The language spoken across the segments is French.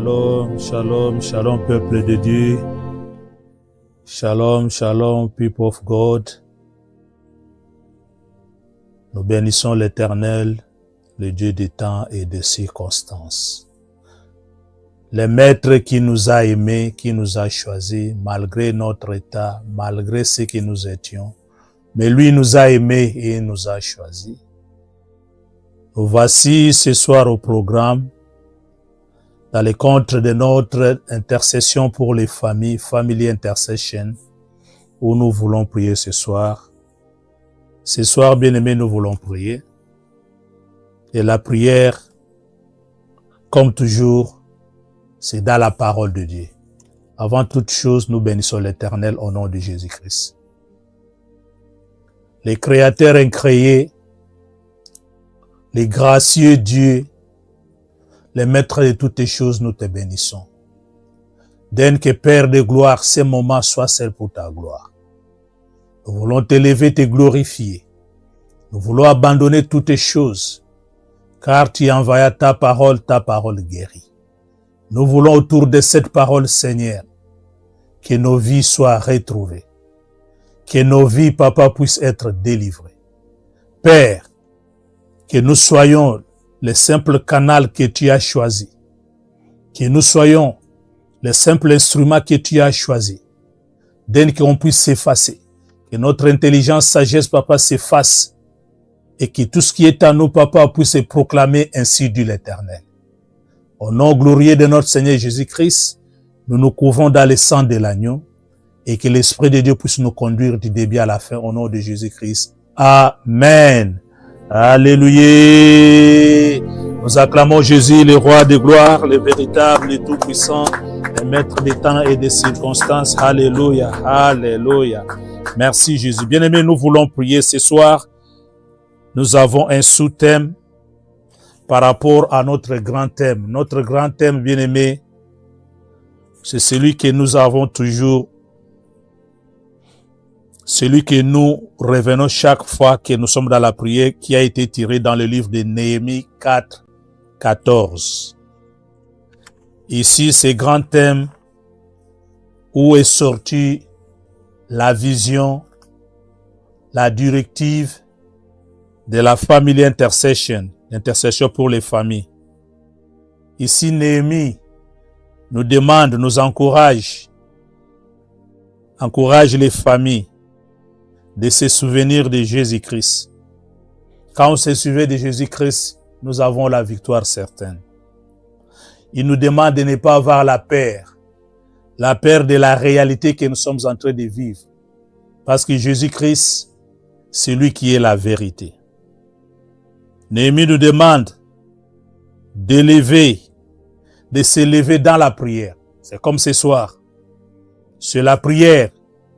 Shalom, shalom, shalom, peuple de Dieu. Shalom, shalom, people of God. Nous bénissons l'Éternel, le Dieu des temps et des circonstances. Le Maître qui nous a aimés, qui nous a choisis, malgré notre état, malgré ce que nous étions. Mais lui nous a aimés et nous a choisis. Nous voici ce soir au programme, dans le cadre de notre intercession pour les familles, Family Intercession, où nous voulons prier ce soir. Ce soir, bien-aimés, nous voulons prier. Et la prière, comme toujours, c'est dans la parole de Dieu. Avant toute chose, nous bénissons l'Éternel au nom de Jésus-Christ. Les créateurs incréés, les gracieux Dieu, les maîtres de toutes les choses, nous te bénissons. Donne que Père de gloire, ces moments soient celles pour ta gloire. Nous voulons t'élever, te glorifier. Nous voulons abandonner toutes les choses, car tu envoies ta parole guérit. Nous voulons autour de cette parole, Seigneur, que nos vies soient retrouvées. Que nos vies, Papa, puissent être délivrées. Père, que nous soyons le simple canal que tu as choisi. Que nous soyons le simple instrument que tu as choisi. Donne qu'on puisse s'effacer. Que notre intelligence, sagesse, Papa, s'efface. Et que tout ce qui est en nous, Papa, puisse se proclamer ainsi dit l'Éternel. Au nom glorieux de notre Seigneur Jésus-Christ, nous nous couvrons dans le sang de l'agneau et que l'Esprit de Dieu puisse nous conduire du début à la fin au nom de Jésus-Christ. Amen. Alléluia. Nous acclamons Jésus, le roi de gloire, le véritable, le tout-puissant, le maître des temps et des circonstances. Alléluia. Alléluia. Merci Jésus. Bien-aimés, nous voulons prier ce soir. Nous avons un sous-thème par rapport à notre grand thème. Notre grand thème, bien-aimé, c'est celui que nous avons toujours, celui que nous revenons chaque fois que nous sommes dans la prière, qui a été tiré dans le livre de Néhémie 4, 14. Ici, ce grand thème où est sortie la vision, la directive de la Family Intercession, l'intercession pour les familles. Ici, Néhémie nous demande, nous encourage les familles de se souvenir de Jésus-Christ. Quand on se souvient de Jésus-Christ, nous avons la victoire certaine. Il nous demande de ne pas avoir la peur de la réalité que nous sommes en train de vivre. Parce que Jésus-Christ, c'est lui qui est la vérité. Néhémie nous demande de s'élever dans la prière. C'est comme ce soir. C'est la prière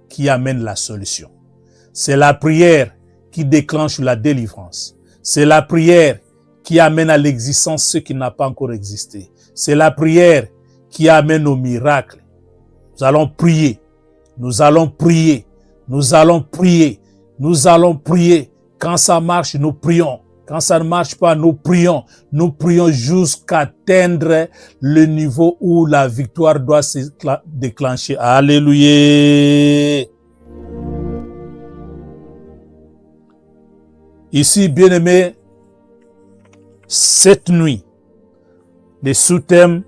qui amène la solution. C'est la prière qui déclenche la délivrance. C'est la prière qui amène à l'existence ce qui n'a pas encore existé. C'est la prière qui amène au miracle. Nous allons prier. Nous allons prier. Nous allons prier. Nous allons prier. Quand ça marche, nous prions. Quand ça ne marche pas, nous prions. Nous prions jusqu'à atteindre le niveau où la victoire doit se déclencher. Alléluia. Ici, bien-aimés, cette nuit, le sous-thème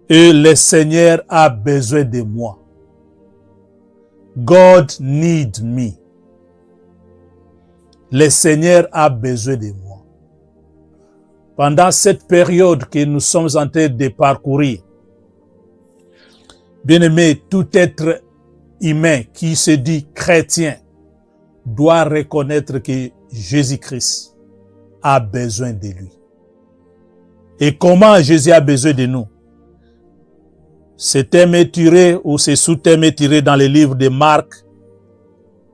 est le Seigneur a besoin de moi. God need me. Le Seigneur a besoin de moi. Pendant cette période que nous sommes en train de parcourir, bien-aimé, tout être humain qui se dit chrétien doit reconnaître que Jésus-Christ a besoin de lui. Et comment Jésus a besoin de nous? Ce thème est tiré, ou ce sous-thème est tiré dans le livre de Marc,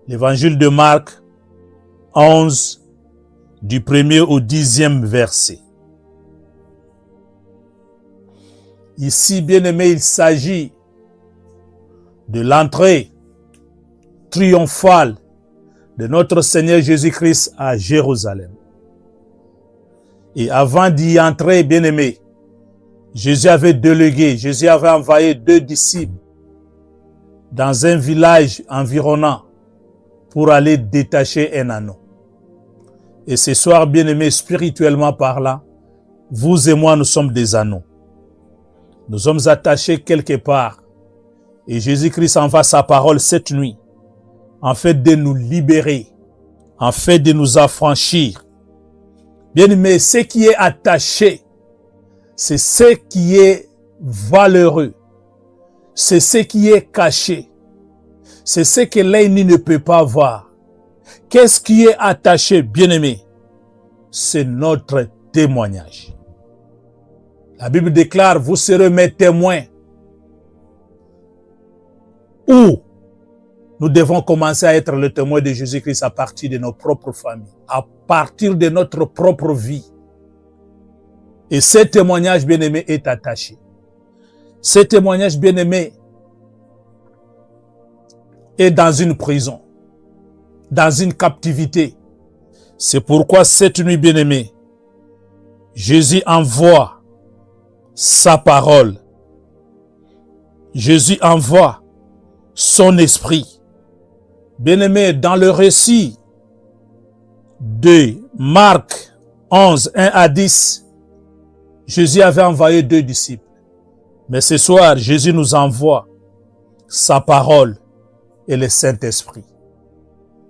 l'évangile de Marc, 11, du 1er au 10e verset. Ici, bien-aimé, il s'agit de l'entrée triomphale de notre Seigneur Jésus-Christ à Jérusalem. Et avant d'y entrer, bien-aimé, Jésus avait délégué, Jésus avait envoyé 2 disciples dans un village environnant pour aller détacher un anneau. Et ce soir, bien-aimés, spirituellement parlant, vous et moi, nous sommes des anneaux. Nous sommes attachés quelque part. Et Jésus-Christ envoie sa parole cette nuit, en fait de nous libérer, en fait de nous affranchir. Bien-aimés, ce qui est attaché, c'est ce qui est valeureux. C'est ce qui est caché. C'est ce que l'ennemi ne peut pas voir. Qu'est-ce qui est attaché, bien-aimé? C'est notre témoignage. La Bible déclare, vous serez mes témoins. Où nous devons commencer à être le témoin de Jésus-Christ à partir de nos propres familles, à partir de notre propre vie. Et ce témoignage, bien-aimé, est attaché. Ce témoignage, bien-aimé, est dans une prison, dans une captivité. C'est pourquoi cette nuit, bien-aimé, Jésus envoie sa parole. Jésus envoie son esprit. Bien-aimé, dans le récit de Marc 11, 1 à 10, Jésus avait envoyé 2 disciples. Mais ce soir, Jésus nous envoie sa parole et le Saint-Esprit.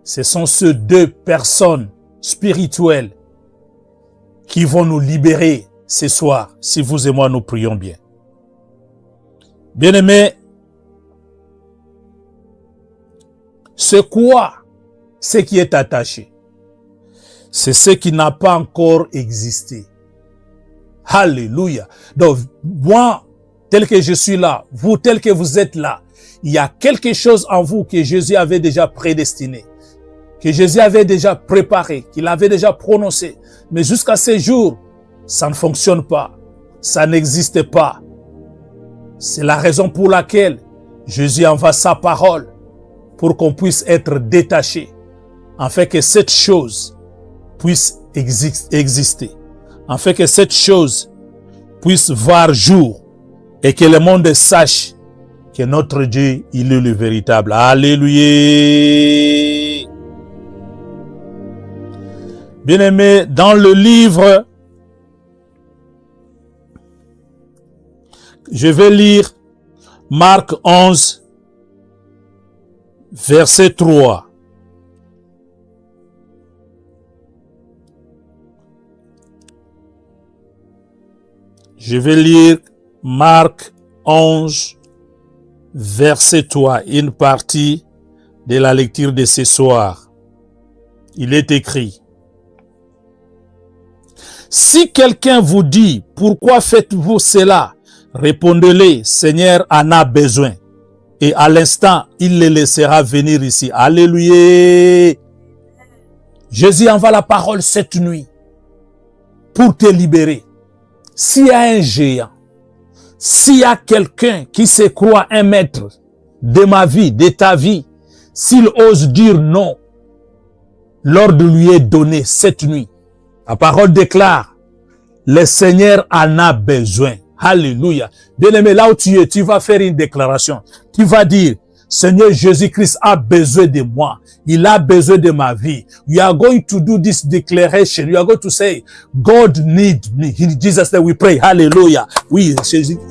Ce sont ces 2 personnes spirituelles qui vont nous libérer ce soir, si vous et moi nous prions bien. Bien-aimés, c'est quoi ce qui est attaché? C'est ce qui n'a pas encore existé. Alléluia. Donc, moi, tel que je suis là, vous tel que vous êtes là, il y a quelque chose en vous que Jésus avait déjà prédestiné, que Jésus avait déjà préparé, qu'il avait déjà prononcé. Mais jusqu'à ce jour, ça ne fonctionne pas. Ça n'existe pas. C'est la raison pour laquelle Jésus envoie sa parole pour qu'on puisse être détaché, afin que cette chose puisse exister, afin que cette chose puisse voir jour et que le monde sache que notre Dieu, il est le véritable. Alléluia. Bien-aimés, dans le livre, je vais lire Marc 11, verset 3. Je vais lire Marc 11, verset 3, une partie de la lecture de ce soir. Il est écrit: si quelqu'un vous dit, pourquoi faites-vous cela? Répondez-le, Seigneur en a besoin. Et à l'instant, il le laissera venir ici. Alléluia. Jésus envoie la parole cette nuit pour te libérer. S'il y a un géant, s'il y a quelqu'un qui se croit un maître de ma vie, de ta vie, s'il ose dire non, l'ordre lui est donné cette nuit. La parole déclare, le Seigneur en a besoin. Alléluia. Bien-aimé, là où tu es, tu vas faire une déclaration. Tu vas dire, Seigneur Jésus-Christ a besoin de moi. Il a besoin de ma vie. You are going to do this declaration. You are going to say, God needs me. In Jesus' name we pray. Hallelujah. Oui,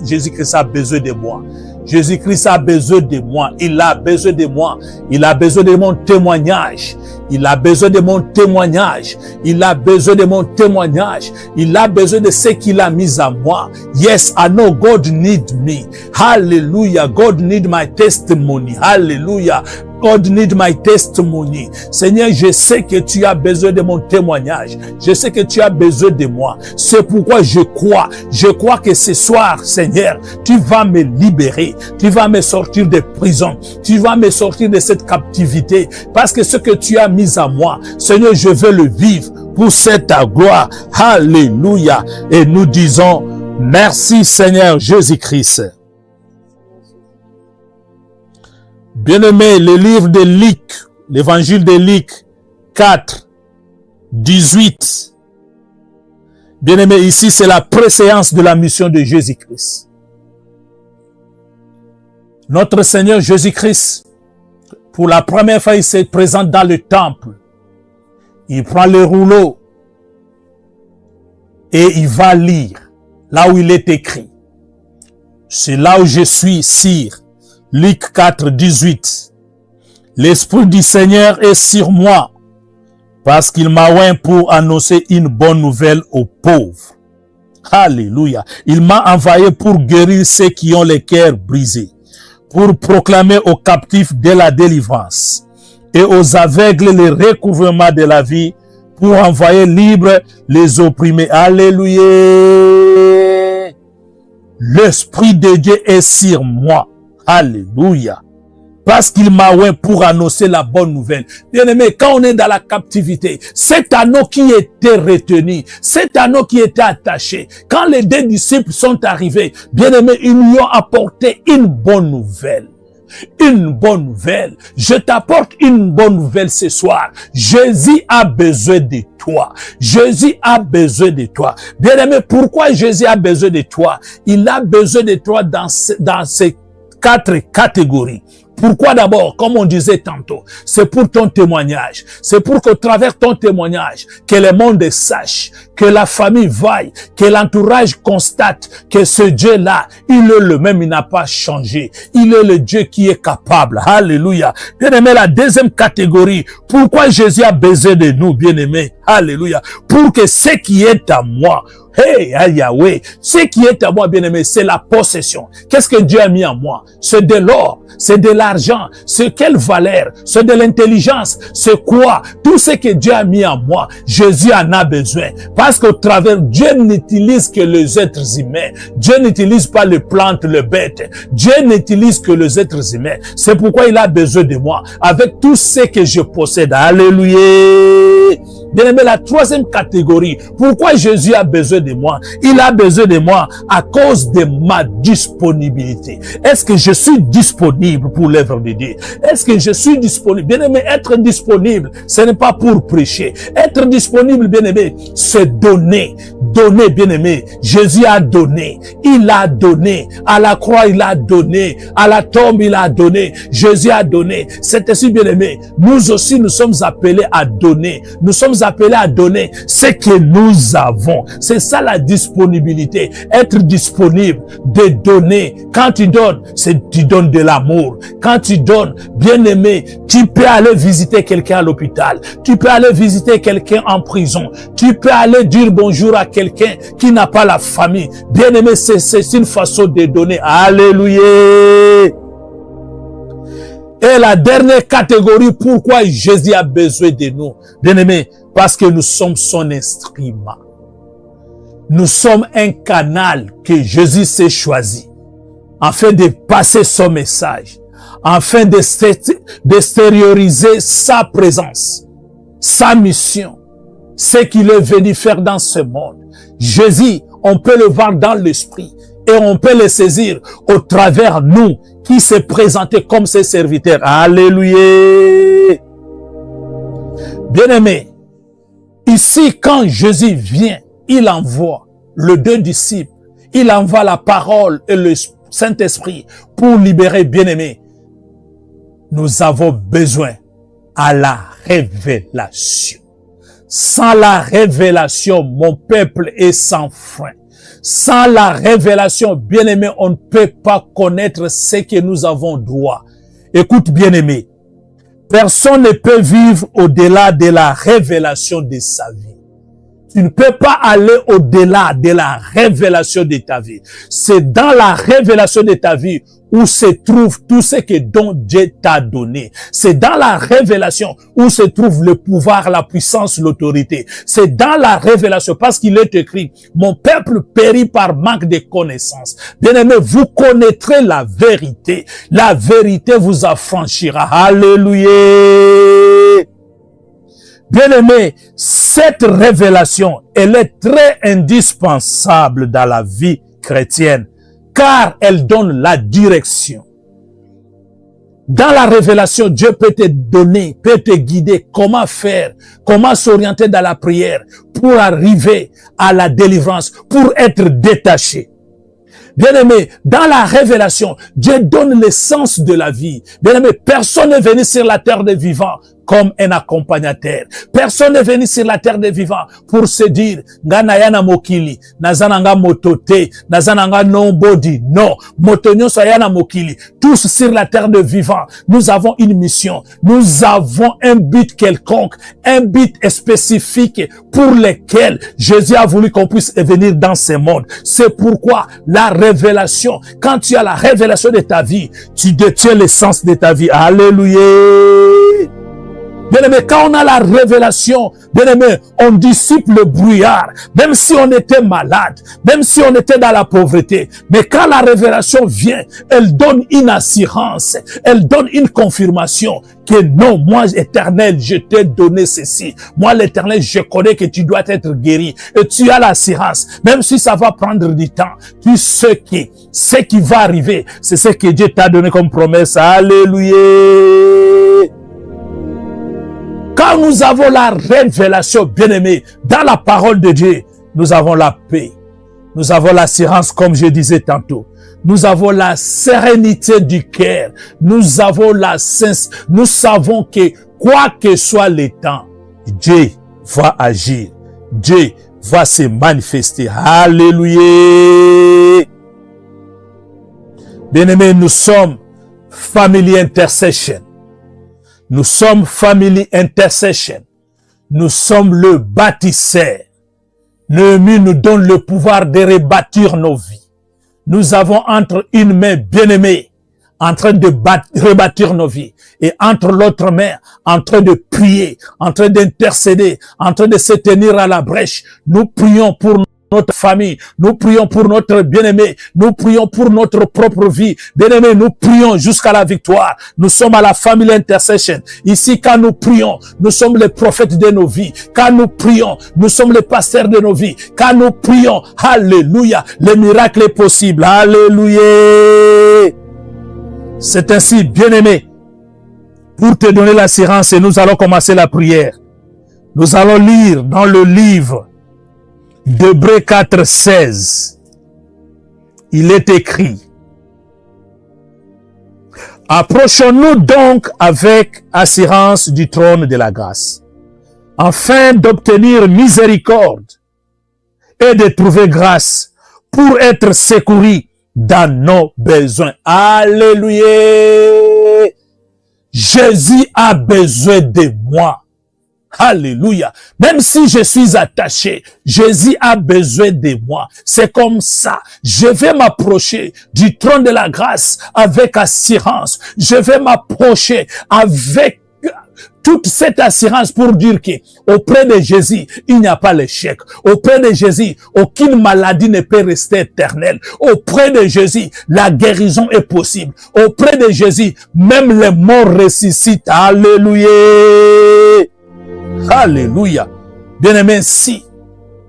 Jésus-Christ a besoin de moi. Jésus-Christ a besoin de moi. Il a besoin de moi. Il a besoin de mon témoignage. Il a besoin de mon témoignage. Il a besoin de mon témoignage. Il a besoin de ce qu'il a mis à moi. Yes, I know God needs me. Hallelujah. God needs my testimony. Hallelujah. God need my testimony. Seigneur, je sais que tu as besoin de mon témoignage. Je sais que tu as besoin de moi. C'est pourquoi je crois. Je crois que ce soir, Seigneur, tu vas me libérer. Tu vas me sortir de prison. Tu vas me sortir de cette captivité. Parce que ce que tu as mis à moi, Seigneur, je veux le vivre pour cette gloire. Alléluia. Et nous disons, merci Seigneur Jésus-Christ. Bien-aimé, le livre de Luc, l'évangile de Luc 4, 18, Bien-aimé, ici, c'est la préséance de la mission de Jésus-Christ. Notre Seigneur Jésus-Christ, pour la première fois, il se présente dans le temple. Il prend le rouleau et il va lire là où il est écrit. C'est là où je suis, sire. Luc 4, 18. L'Esprit du Seigneur est sur moi, parce qu'il m'a oint pour annoncer une bonne nouvelle aux pauvres. Alléluia. Il m'a envoyé pour guérir ceux qui ont les cœurs brisés, pour proclamer aux captifs de la délivrance et aux aveugles le recouvrement de la vie, pour envoyer libres les opprimés. Alléluia. L'Esprit de Dieu est sur moi. Alléluia. Parce qu'il m'a oint pour annoncer la bonne nouvelle. Bien-aimé, quand on est dans la captivité, cet anneau qui était retenu, cet anneau qui était attaché, quand les deux disciples sont arrivés, bien-aimé, ils lui ont apporté une bonne nouvelle. Une bonne nouvelle. Je t'apporte une bonne nouvelle ce soir. Jésus a besoin de toi. Jésus a besoin de toi. Bien-aimé, pourquoi Jésus a besoin de toi? Il a besoin de toi dans ces 4 catégories. Pourquoi d'abord, comme on disait tantôt, c'est pour ton témoignage. C'est pour qu'au travers ton témoignage, que le monde sache, que la famille vaille, que l'entourage constate que ce Dieu-là, il est le même, il n'a pas changé. Il est le Dieu qui est capable. Alléluia. Bien-aimé, la deuxième catégorie, pourquoi Jésus a besoin de nous, bien-aimé? Alléluia. Pour que ce qui est à moi, hey, Yahweh, ce qui est à moi, bien-aimé, c'est la possession. Qu'est-ce que Dieu a mis en moi? C'est de l'or, c'est de l'argent, c'est quelle valeur? C'est de l'intelligence, c'est quoi? Tout ce que Dieu a mis en moi, Jésus en a besoin. Parce qu'au travers, Dieu n'utilise que les êtres humains. Dieu n'utilise pas les plantes, les bêtes. Dieu n'utilise que les êtres humains. C'est pourquoi il a besoin de moi, avec tout ce que je possède. Alléluia. Bien-aimé, la troisième catégorie, pourquoi Jésus a besoin de moi? Il a besoin de moi à cause de ma disponibilité. Est-ce que je suis disponible pour l'œuvre de Dieu? Est-ce que je suis disponible? Bien-aimé, être disponible, ce n'est pas pour prêcher. Être disponible, bien-aimé, c'est donner. Donner, bien-aimé. Jésus a donné. Il a donné. À la croix, il a donné. À la tombe, il a donné. Jésus a donné. C'est ainsi, bien-aimé. Nous aussi, nous sommes appelés à donner. Nous sommes appelés à donner ce que nous avons. C'est ça la disponibilité. Être disponible, de donner. Quand tu donnes, tu donnes de l'amour. Quand tu donnes, bien-aimé, tu peux aller visiter quelqu'un à l'hôpital. Tu peux aller visiter quelqu'un en prison. Tu peux aller dire bonjour à quelqu'un qui n'a pas la famille. Bien-aimé, c'est une façon de donner. Alléluia. Et la dernière catégorie, pourquoi Jésus a besoin de nous? Bien-aimé, parce que nous sommes son instrument. Nous sommes un canal que Jésus s'est choisi afin de passer son message, afin d'extérioriser sa présence, sa mission, ce qu'il est venu faire dans ce monde. Jésus, on peut le voir dans l'esprit et on peut le saisir au travers nous qui s'est présenté comme ses serviteurs. Alléluia. Bien-aimé, ici quand Jésus vient, il envoie les 2 disciples, il envoie la parole et le Saint-Esprit pour libérer, bien-aimé. Nous avons besoin à la révélation. Sans la révélation, mon peuple est sans frein. Sans la révélation, bien-aimé, on ne peut pas connaître ce que nous avons droit. Écoute, bien-aimé, personne ne peut vivre au-delà de la révélation de sa vie. Tu ne peux pas aller au-delà de la révélation de ta vie. C'est dans la révélation de ta vie où se trouve tout ce que dont Dieu t'a donné. C'est dans la révélation où se trouve le pouvoir, la puissance, l'autorité. C'est dans la révélation parce qu'il est écrit, mon peuple périt par manque de connaissances. Bien-aimé, vous connaîtrez la vérité. La vérité vous affranchira. Alléluia. Bien-aimé, cette révélation, elle est très indispensable dans la vie chrétienne, car elle donne la direction. Dans la révélation, Dieu peut te donner, peut te guider comment faire, comment s'orienter dans la prière pour arriver à la délivrance, pour être détaché. Bien-aimé, dans la révélation, Dieu donne l'essence de la vie. Bien-aimé, personne n'est venu sur la terre des vivants comme un accompagnateur. Personne n'est venu sur la terre des vivants pour se dire, Nganayana mokili, Nazananga motote, Nazananga nobody. Non, motonyo sayana mokili. Tous sur la terre des vivants, nous avons une mission. Nous avons un but quelconque, un but spécifique pour lequel Jésus a voulu qu'on puisse venir dans ce monde. C'est pourquoi la révélation, quand tu as la révélation de ta vie, tu détiens l'essence de ta vie. Alléluia. Bien-aimé, quand on a la révélation, bien-aimé, on dissipe le brouillard, même si on était malade, même si on était dans la pauvreté. Mais quand la révélation vient, elle donne une assurance, elle donne une confirmation que non, moi, Éternel, je t'ai donné ceci. Moi, l'Éternel, je connais que tu dois être guéri. Et tu as l'assurance, même si ça va prendre du temps. Tu sais que ce qui va arriver, c'est ce que Dieu t'a donné comme promesse. Alléluia. Quand nous avons la révélation, bien-aimée, dans la parole de Dieu, nous avons la paix. Nous avons l'assurance, comme je disais tantôt. Nous avons la sérénité du cœur. Nous avons nous savons que, quoi que soit le temps, Dieu va agir. Dieu va se manifester. Alléluia. Bien-aimés, nous sommes Family Intercession. Nous sommes Family Intercession. Nous sommes le bâtisseur. Néhémie nous donne le pouvoir de rebâtir nos vies. Nous avons entre une main bien-aimée en train de rebâtir nos vies et entre l'autre main en train de prier, en train d'intercéder, en train de se tenir à la brèche. Nous prions pour notre famille, nous prions pour notre bien-aimé, nous prions pour notre propre vie. Bien-aimé, nous prions jusqu'à la victoire. Nous sommes à la Family Intercession. Ici, quand nous prions, nous sommes les prophètes de nos vies. Quand nous prions, nous sommes les pasteurs de nos vies. Quand nous prions, alléluia, le miracle est possible. Alléluia. C'est ainsi, bien-aimé, pour te donner l'assurance, et nous allons commencer la prière. Nous allons lire dans le livre d'Hébreux 4, 16, il est écrit: approchons-nous donc avec assurance du trône de la grâce, afin d'obtenir miséricorde et de trouver grâce pour être secourus dans nos besoins. Alléluia! Jésus a besoin de moi. Alléluia. Même si je suis attaché, Jésus a besoin de moi. C'est comme ça. Je vais m'approcher du trône de la grâce avec assurance. Je vais m'approcher avec toute cette assurance pour dire que auprès de Jésus, il n'y a pas l'échec. Auprès de Jésus, aucune maladie ne peut rester éternelle. Auprès de Jésus, la guérison est possible. Auprès de Jésus, même les morts ressuscitent. Alléluia. Alléluia. Bien-aimés, si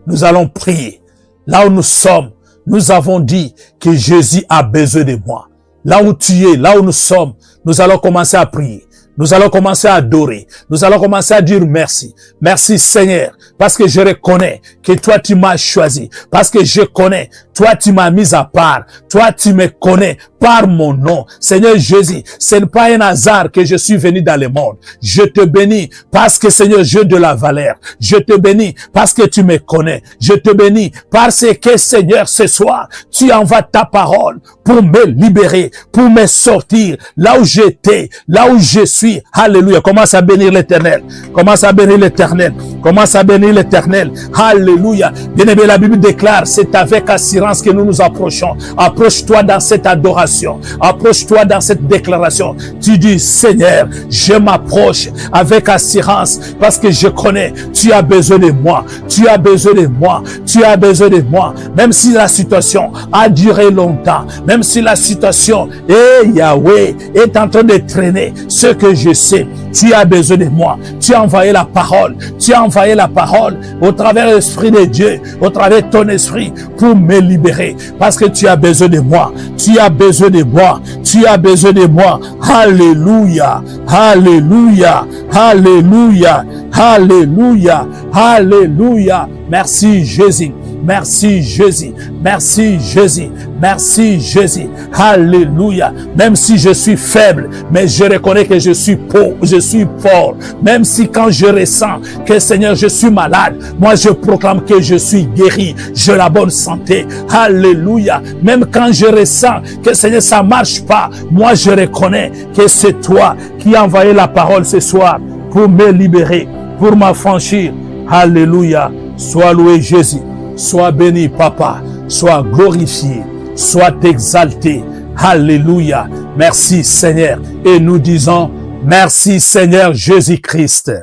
nous allons prier, là où nous sommes, nous avons dit que Jésus a besoin de moi. Là où tu es, là où nous sommes, nous allons commencer à prier. Nous allons commencer à adorer. Nous allons commencer à dire merci. Merci Seigneur, parce que je reconnais que toi tu m'as choisi. Parce que je connais, toi tu m'as mis à part. Toi tu me connais par mon nom. Seigneur Jésus, ce n'est pas un hasard que je suis venu dans le monde. Je te bénis parce que Seigneur, Dieu de la valeur. Je te bénis parce que tu me connais. Je te bénis parce que Seigneur, ce soir, tu envoies ta parole pour me libérer, pour me sortir là où j'étais, là où je suis. Alléluia. Commence à bénir l'Éternel. Commence à bénir l'Éternel. Commence à bénir l'Éternel. Alléluia. Bien-aimé, la Bible déclare, c'est avec assurance que nous nous approchons. Approche-toi dans cette adoration. Approche-toi dans cette déclaration. Tu dis, Seigneur, je m'approche avec assurance parce que je connais, tu as besoin de moi. Tu as besoin de moi. Tu as besoin de moi. Même si la situation a duré longtemps, même si la situation, Yahweh, est en train de traîner, ce que je sais, Tu as besoin de moi. Tu as envoyé la parole. Tu as envoyé la parole au travers de l'Esprit de Dieu, au travers de ton esprit pour me libérer. Parce que tu as besoin de moi. Tu as besoin de moi. Tu as besoin de moi. Alléluia. Alléluia. Alléluia. Alléluia. Alléluia. Merci Jésus. Merci Jésus. Merci Jésus. Merci Jésus. Alléluia. Même si je suis faible, mais je reconnais que je suis pauvre, je suis fort. Même si quand je ressens que Seigneur, je suis malade, moi je proclame que je suis guéri. J'ai la bonne santé. Alléluia. Même quand je ressens que Seigneur, ça marche pas, moi je reconnais que c'est toi qui as envoyé la parole ce soir pour me libérer, pour m'affranchir. Alléluia. Sois loué Jésus. Sois béni, Papa. Sois glorifié. Sois exalté. Alléluia. Merci, Seigneur. Et nous disons, merci, Seigneur Jésus-Christ.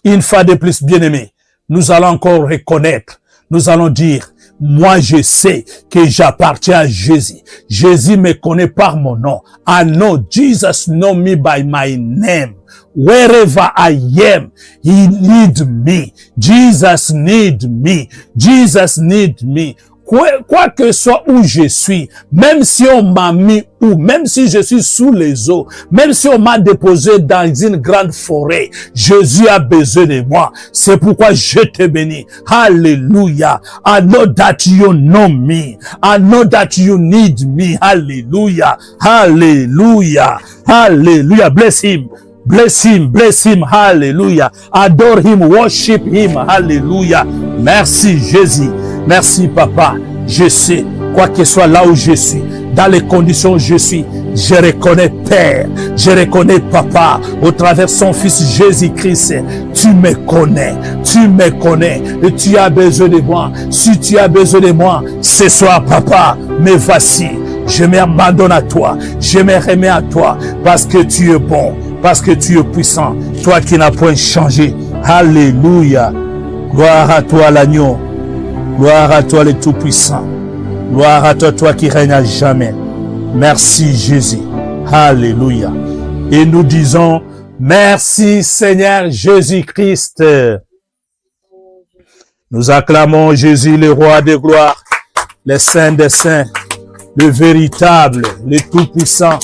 Une fois de plus, bien-aimés, nous allons encore reconnaître, nous allons dire, moi je sais que j'appartiens à Jésus. Jésus me connaît par mon nom. I know Jesus know me by my name. Wherever I am, He need me. Jesus need me. Jesus need me. Quoi que soit où je suis, même si on m'a mis où, même si je suis sous les eaux, même si on m'a déposé dans une grande forêt, Jésus a besoin de moi. C'est pourquoi je te bénis. Hallelujah. I know that you know me. I know that you need me. Hallelujah. Hallelujah. Hallelujah. Bless Him. Bless Him, bless Him, hallelujah. Adore Him, worship Him, hallelujah. Merci Jésus, merci Papa. Je sais, quoi que soit là où je suis, dans les conditions où je suis, je reconnais Père, je reconnais Papa, au travers son Fils Jésus-Christ. Tu me connais et tu as besoin de moi. Si tu as besoin de moi, ce soir Papa, me voici. Je m'abandonne à toi, je me remets à toi, parce que tu es bon, parce que tu es puissant, toi qui n'as point changé. Alléluia. Gloire à toi l'agneau, gloire à toi le Tout-Puissant, gloire à toi, toi qui règnes à jamais. Merci Jésus. Alléluia. Et nous disons, merci Seigneur Jésus-Christ. Nous acclamons Jésus, le roi de gloire, le saint des saints, le véritable, le tout-puissant,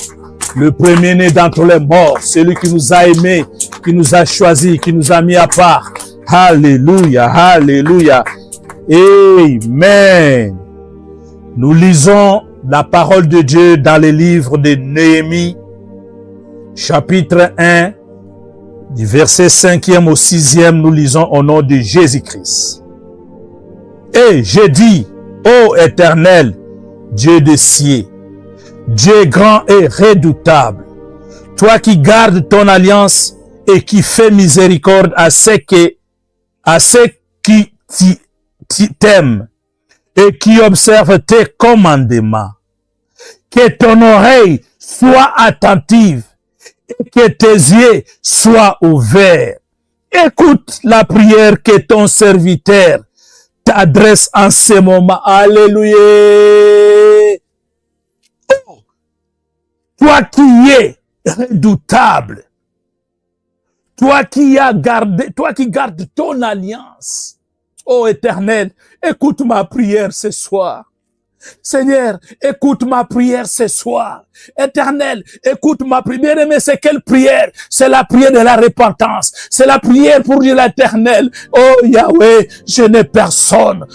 le premier-né d'entre les morts, celui qui nous a aimés, qui nous a choisis, qui nous a mis à part. Alléluia, alléluia. Amen. Nous lisons la parole de Dieu dans le livre de Néhémie, chapitre 1, du verset 5e au 6e, nous lisons au nom de Jésus-Christ. Et j'ai dit, ô Éternel, Dieu des cieux, Dieu grand et redoutable, toi qui gardes ton alliance et qui fais miséricorde à ceux qui t'aiment et qui observent tes commandements, que ton oreille soit attentive et que tes yeux soient ouverts. Écoute la prière que ton serviteur t'adresse en ce moment. Alléluia. Oh, toi qui es redoutable, toi qui gardes ton alliance, ô Éternel, écoute ma prière ce soir. Seigneur, écoute ma prière ce soir. Éternel, écoute ma prière. Bien-aimé, c'est quelle prière? C'est la prière de la repentance. C'est la prière pour dire l'Éternel. Oh Yahweh, je n'ai personne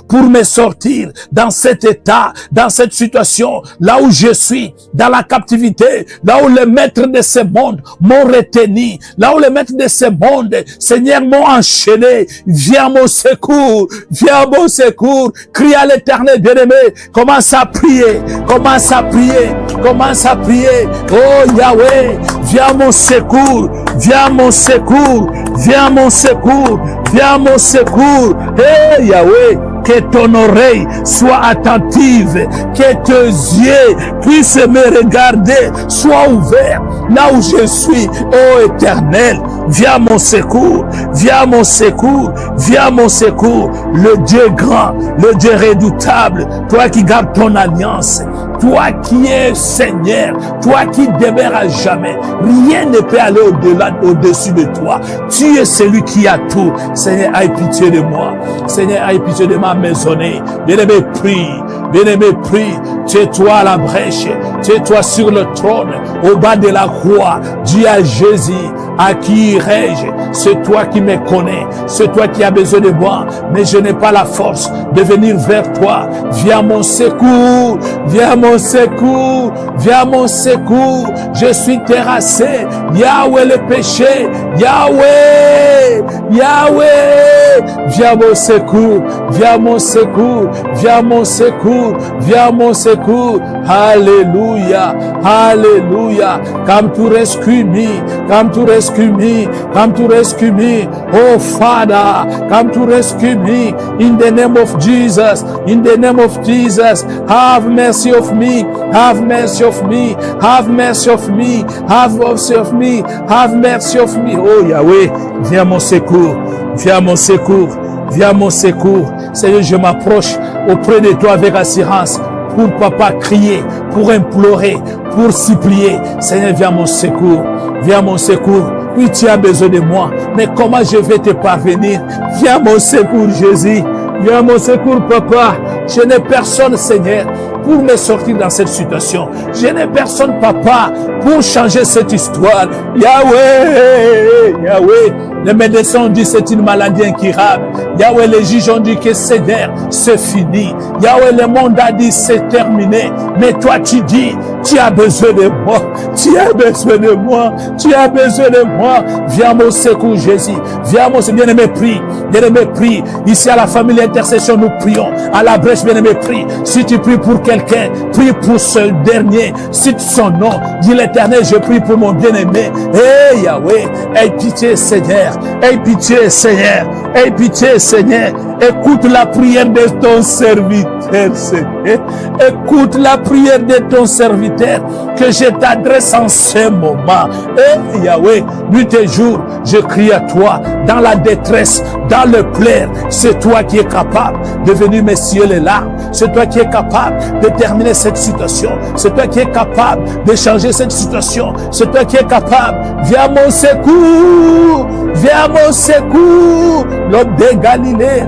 pour me sortir dans cet état, dans cette situation, là où je suis, dans la captivité, là où les maîtres de ce monde m'ont retenu, là où les maîtres de ce monde, Seigneur, m'ont enchaîné. Viens mon secours, viens mon secours. Crie à l'Éternel, bien-aimé. Commence à prier, commence à prier, commence à prier. Oh Yahweh, viens mon secours, viens mon secours, viens mon secours, viens mon secours. Hey Yahweh, que ton oreille soit attentive, que tes yeux puissent me regarder, soient ouverts là où je suis. Oh Éternel, viens mon secours, viens mon secours, viens mon secours. Le Dieu grand, le Dieu redoutable, toi qui gardes ton alliance, Toi qui es Seigneur, toi qui demeures à jamais. Rien ne peut aller au-delà, au-dessus de toi. Tu es celui qui a tout. Seigneur, aie pitié de moi. Seigneur, aie pitié de ma maisonnée. Bien-aimé, prie. Bien-aimé, prie. Tu es toi à la brèche. Tu es toi sur le trône, au bas de la croix. Dis à Jésus, à qui irai-je? C'est toi qui me connais. C'est toi qui as besoin de moi. Mais je n'ai pas la force de venir vers toi. Viens à mon secours. Viens à mon secours. Viens à mon secours. Je suis terrassé. Yahweh le péché. Yahweh. Yahweh. Viens à mon secours. Viens à mon secours. Viens à mon secours. Viens à mon secours. Hallelujah. Hallelujah. Come to rescue me. Come to rescue me. Come to rescue me. Oh Father, come to rescue me in the name of Jesus. In the name of Jesus, have mercy of me. Have mercy of me. Have mercy of me. Have mercy of me. Have mercy of me. Oh Yahweh, viens à mon secours. Viens à mon secours. Viens à mon secours. Seigneur, je m'approche auprès de toi avec assurance. Pour papa crier, pour implorer, pour supplier. Seigneur, viens à mon secours. Viens à mon secours. Oui, tu as besoin de moi. Mais comment je vais te parvenir? Viens à mon secours, Jésus. Viens à mon secours, papa. Je n'ai personne, Seigneur, pour me sortir dans cette situation. Je n'ai personne, papa, pour changer cette histoire. Yahweh, Yahweh. Les médecins ont dit c'est une maladie incurable. Yahweh, les juges ont dit que Seigneur, c'est fini. Yahweh, le monde a dit c'est terminé. Mais toi, tu dis, tu as besoin de moi. Tu as besoin de moi. Tu as besoin de moi. Viens à mon secours, Jésus. Viens à mon secours. Bien-aimé, prie. Bien-aimé, prie. Ici, à la famille Intercession, nous prions. À la brèche, bien-aimé, prie. Si tu pries pour quelqu'un, prie pour ce dernier. Cite son nom. Dis l'Éternel, je prie pour mon bien-aimé. Hey, Yahweh, aie pitié, Seigneur. Aie pitié, Seigneur. Aie pitié, Seigneur. Écoute la prière de ton serviteur, Seigneur. Écoute la prière de ton serviteur que je t'adresse en ce moment. Et Yahweh, nuit et jour, je crie à toi dans la détresse, dans le pleurs. C'est toi qui es capable de venir m'essuyer les larmes. C'est toi qui es capable de terminer cette situation. C'est toi qui es capable de changer cette situation. C'est toi qui es capable. Viens à mon secours. Viens à mon secours. L'homme de Galilée.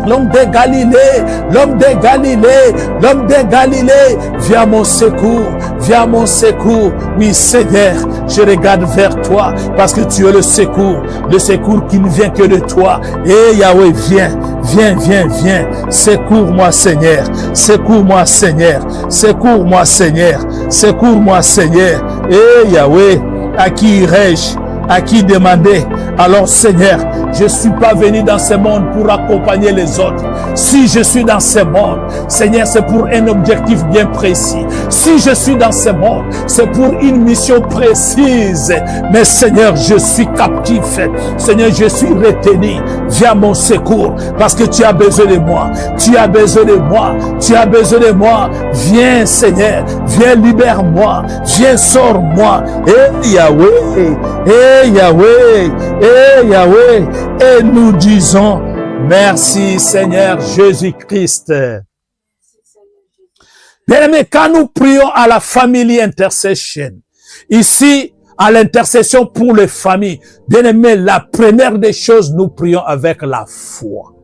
L'homme de Galilée, l'homme de Galilée, l'homme de Galilée, viens à mon secours, viens à mon secours. Oui, Seigneur, je regarde vers toi parce que tu es le secours qui ne vient que de toi. Et Yahweh, viens, viens, viens, viens. Secours-moi, Seigneur, secours-moi, Seigneur, secours-moi, Seigneur, secours-moi, Seigneur. Et Yahweh, à qui irai-je? À qui demander? Alors Seigneur, je ne suis pas venu dans ce monde pour accompagner les autres. Si je suis dans ce monde, Seigneur, c'est pour un objectif bien précis. Si je suis dans ce monde, c'est pour une mission précise. Mais Seigneur, je suis captif. Seigneur, je suis retenu. Viens à mon secours parce que tu as besoin de moi. Tu as besoin de moi. Tu as besoin de moi. Viens Seigneur, viens libère-moi. Viens sors-moi. Et Yahweh, et Yahweh, et Yahweh. Et nous disons merci Seigneur Jésus-Christ. Bien-aimés, quand nous prions à la Family Intercession, ici, à l'intercession pour les familles, bien-aimés, la première des choses, nous prions avec la foi.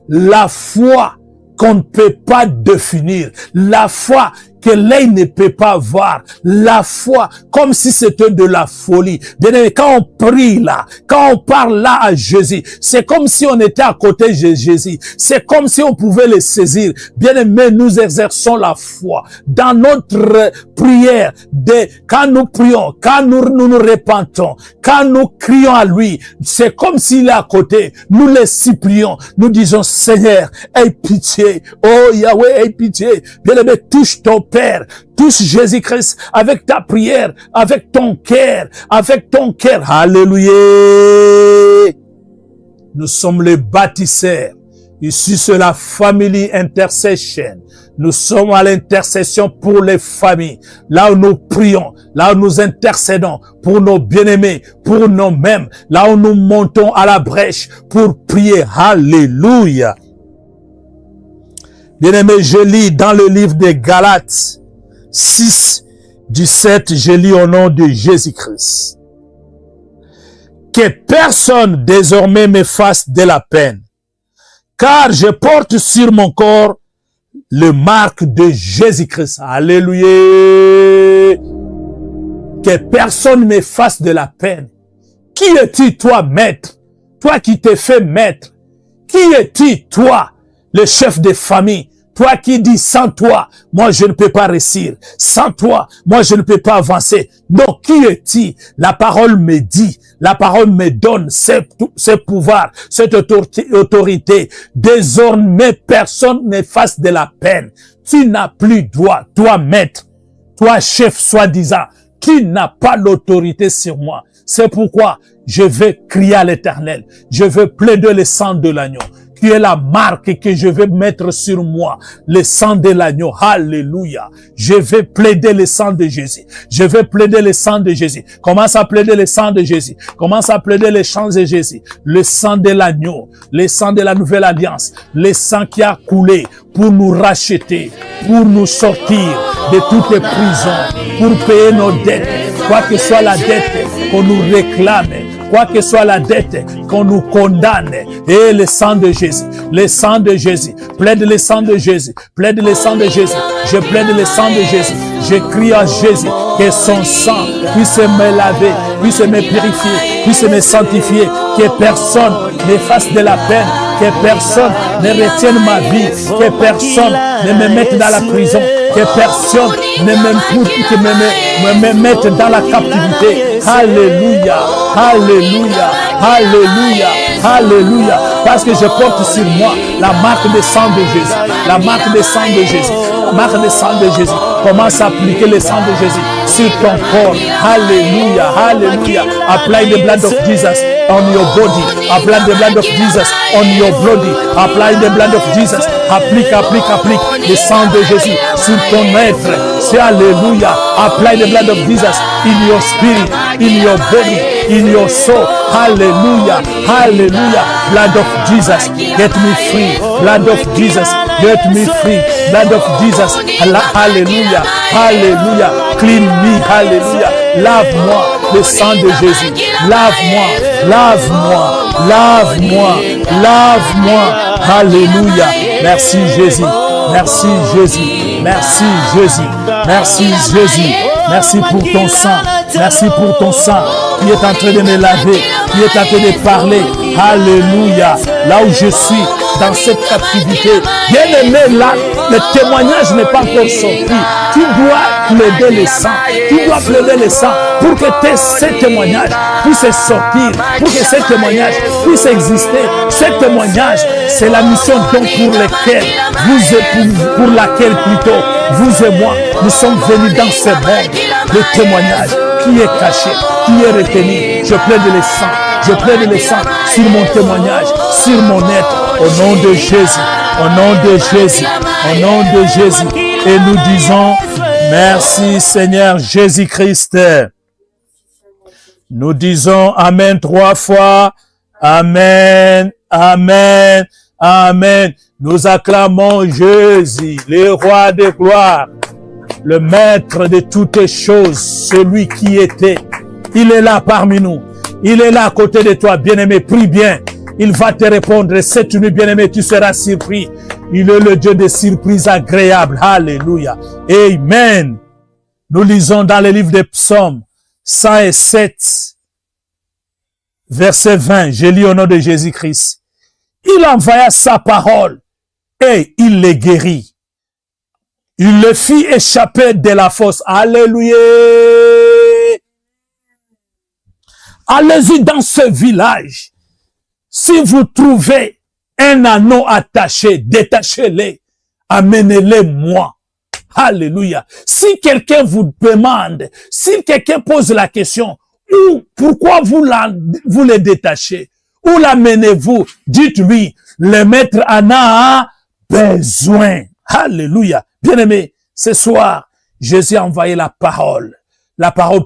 La foi qu'on ne peut pas définir. La foi que l'œil ne peut pas voir. La foi, comme si c'était de la folie. Bien-aimé, quand on prie là, quand on parle là à Jésus, c'est comme si on était à côté de Jésus. C'est comme si on pouvait le saisir. Bien-aimé, nous exerçons la foi dans notre prière. Quand nous prions, quand nous nous repentons, quand nous crions à lui, c'est comme s'il est à côté. Nous le supplions. Nous disons, Seigneur, aie pitié. Oh Yahweh, aie pitié. Bien-aimé, touche ton Père, touche Jésus-Christ avec ta prière, avec ton cœur, avec ton cœur. Alléluia. Nous sommes les bâtisseurs. Ici, c'est la Family Intercession. Nous sommes à l'intercession pour les familles. Là où nous prions, là où nous intercédons pour nos bien-aimés, pour nous-mêmes. Là où nous montons à la brèche pour prier. Alléluia. Bien-aimé, je lis dans le livre des Galates, 6, 17, je lis au nom de Jésus-Christ. Que personne désormais me fasse de la peine, car je porte sur mon corps le marque de Jésus-Christ. Alléluia. Que personne me fasse de la peine. Qui es-tu, toi, maître? Toi qui t'es fait maître. Qui es-tu, toi, le chef de famille? Toi qui dis, sans toi, moi je ne peux pas réussir. Sans toi, moi je ne peux pas avancer. Donc, qui es-tu? La parole me dit, la parole me donne ce pouvoir, cette autorité. Désormais, personne ne fasse de la peine. Tu n'as plus droit, toi maître, toi chef soi-disant, tu n'as pas l'autorité sur moi. C'est pourquoi je vais crier à l'Éternel. Je veux plaider le sang de l'agneau, qui est la marque que je vais mettre sur moi, le sang de l'agneau. Alléluia. Je vais plaider le sang de Jésus. Je vais plaider le sang de Jésus. Commence à plaider le sang de Jésus. Commence à plaider le sang de Jésus. Le sang de l'agneau, le sang de la nouvelle alliance, le sang qui a coulé pour nous racheter, pour nous sortir de toutes les prisons, pour payer nos dettes, quoi que soit la dette qu'on nous réclame, quoi que soit la dette qu'on nous condamne. Et le sang de Jésus, le sang de Jésus, plaide le sang de Jésus, plaide le sang de Jésus, je plaide le sang de Jésus, je crie à Jésus que son sang puisse me laver, puisse me purifier, puisse me sanctifier, que personne ne fasse de la peine, que personne ne retienne ma vie, que personne ne me mette dans la prison, que personne ne me mette dans la captivité. Alléluia, alléluia, alléluia, alléluia. Parce que je porte sur moi la marque de sang de Jésus, la marque de sang de Jésus, la marque de sang de Jésus. Commence à appliquer le sang de Jésus sur ton corps. Alléluia, alléluia. Apply the blood of Jesus on your body. Apply the blood of Jesus on your body. Apply the blood of Jesus. Applique, applique, applique le sang de Jésus sur ton être. C'est alléluia. Apply the blood of Jesus in your spirit, in your body, in your soul. Hallelujah, hallelujah. Blood of Jesus, get me free. Blood of Jesus, get me free. Blood of Jesus, hallelujah, hallelujah. Clean me, hallelujah. Lave-moi, le sang de Jésus. Lave-moi, lave-moi, lave-moi, lave-moi. Alléluia. Merci Jésus. Merci Jésus. Merci Jésus. Merci Jésus. Merci pour ton sang. Merci pour ton sang qui est en train de me laver, qui est en train de parler. Alléluia. Là où je suis, dans cette captivité. Bien aimé, là, le témoignage n'est pas encore sorti. Tu dois plaider le sang. Tu dois plaider le sang pour que ce témoignage puisse sortir, pour que ce témoignage puisse exister. Ce témoignage, c'est la mission donc pour laquelle plutôt, vous et moi, nous sommes venus dans ce monde de témoignage qui est caché, qui est retenu. Je plaide le sang. Je plaide le sang sur mon témoignage, sur mon être, au nom de Jésus, au nom de Jésus, au nom de Jésus. Et nous disons, merci Seigneur Jésus-Christ. Nous disons Amen 3 fois. Amen, Amen, Amen. Nous acclamons Jésus, le roi de gloire, le maître de toutes choses, celui qui était. Il est là parmi nous. Il est là à côté de toi, bien-aimé. Prie bien. Il va te répondre. Cette nuit, bien-aimé, tu seras surpris. Il est le Dieu des surprises agréables. Alléluia. Amen. Nous lisons dans le livre des Psaumes 107, verset 20. Je lis au nom de Jésus-Christ. Il envoya sa parole et il les guérit. Il le fit échapper de la fosse. Alléluia. Allez-y dans ce village. Si vous trouvez un anneau attaché, détachez-le, amenez-le moi. Alléluia. Si quelqu'un vous demande, si quelqu'un pose la question, pourquoi vous le détachez? Où l'amenez-vous? Dites-lui, le maître en a besoin. Alléluia. Bien-aimé, ce soir, Jésus a envoyé la parole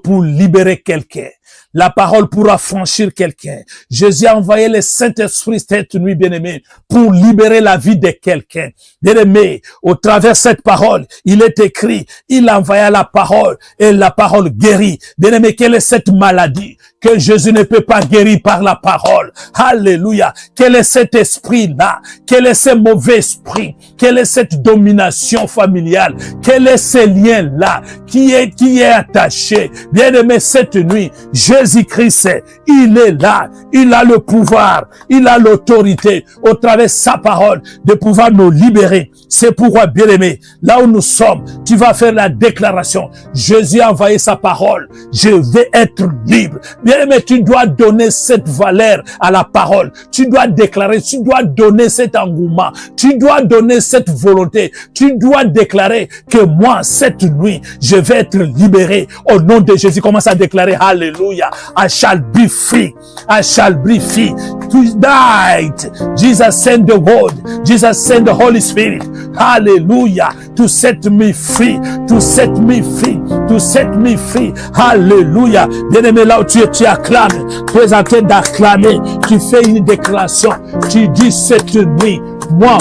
pour libérer quelqu'un. La parole pour affranchir quelqu'un. Jésus a envoyé le Saint-Esprit cette nuit, bien-aimé, pour libérer la vie de quelqu'un. Bien-aimé, au travers de cette parole, il est écrit, il envoya la parole et la parole guérit. Bien-aimé, quelle est cette maladie que Jésus ne peut pas guérir par la parole? Alléluia. Quel est cet esprit-là? Quel est ce mauvais esprit? Quelle est cette domination familiale? Quel est ce lien-là qui est attaché? Bien-aimé, cette nuit, Jésus-Christ, il est là. Il a le pouvoir. Il a l'autorité au travers de sa parole de pouvoir nous libérer. C'est pourquoi, bien-aimé, là où nous sommes, tu vas faire la déclaration. Jésus a envoyé sa parole. Je vais être libre. Bien-aimé, tu dois donner cette valeur à la parole. Tu dois déclarer, tu dois donner cet engouement. Tu dois donner cette volonté. Tu dois déclarer que moi, cette nuit, je vais être libéré. Au nom de Jésus, commence à déclarer, Alléluia. I shall be free. I shall be free. Tonight, Jesus sent the word. Jesus sent the Holy Spirit. Hallelujah. To set me free. To set me free. To set me free. Hallelujah. Bien-aimé, là où tu acclames. Tu es en train d'acclamer. Tu fais une déclaration. Tu dis cette nuit, moi,